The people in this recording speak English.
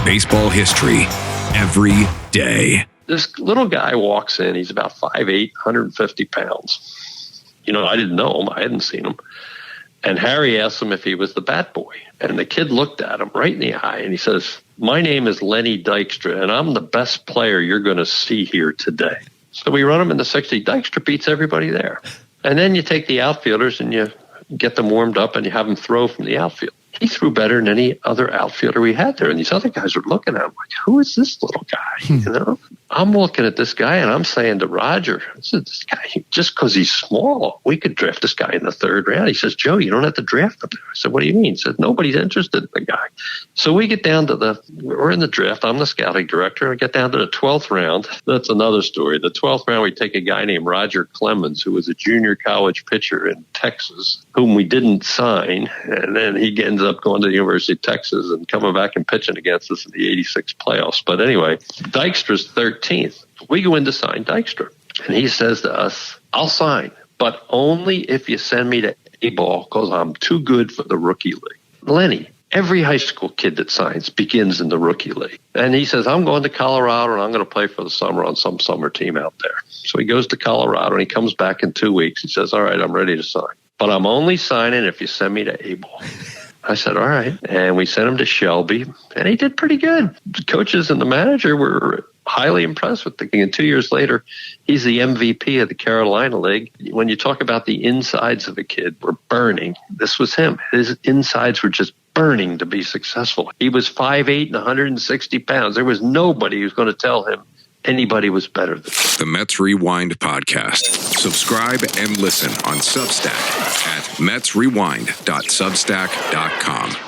baseball history every day. This little guy walks in. He's about 5'8", 150 pounds. I didn't know him. I hadn't seen him. And Harry asked him if he was the bat boy. And the kid looked at him right in the eye and he says, "My name is Lenny Dykstra, and I'm the best player you're going to see here today." So we run him in the 60. Dykstra beats everybody there. And then you take the outfielders and you get them warmed up and you have them throw from the outfield. He threw better than any other outfielder we had there. And these other guys were looking at him like, who is this little guy? I'm looking at this guy and I'm saying to Roger, I said, this guy, just because he's small, we could draft this guy in the third round. He says, "Joe, you don't have to draft him." I said, "What do you mean?" He said, "Nobody's interested in the guy." So we get down to we're in the draft. I'm the scouting director. I get down to the 12th round. That's another story. The 12th round, we take a guy named Roger Clemens, who was a junior college pitcher in Texas, whom we didn't sign. And then he ends up going to the University of Texas and coming back and pitching against us in the 86 playoffs. But anyway, Dykstra's 13th. We go in to sign Dykstra. And he says to us, "I'll sign, but only if you send me to A-ball because I'm too good for the rookie league." Lenny, every high school kid that signs begins in the rookie league. And he says, "I'm going to Colorado and I'm going to play for the summer on some summer team out there." So he goes to Colorado and he comes back in 2 weeks. He says, "All right, I'm ready to sign, but I'm only signing if you send me to A-ball." I said, "All right." And we sent him to Shelby, and he did pretty good. The coaches and the manager were highly impressed with the thing. And 2 years later, he's the MVP of the Carolina League. When you talk about the insides of a kid were burning, this was him. His insides were just burning to be successful. He was 5'8" and 160 pounds. There was nobody who was going to tell him anybody was better than him. The Mets Rewind podcast. Subscribe and listen on Substack at metsrewind.substack.com.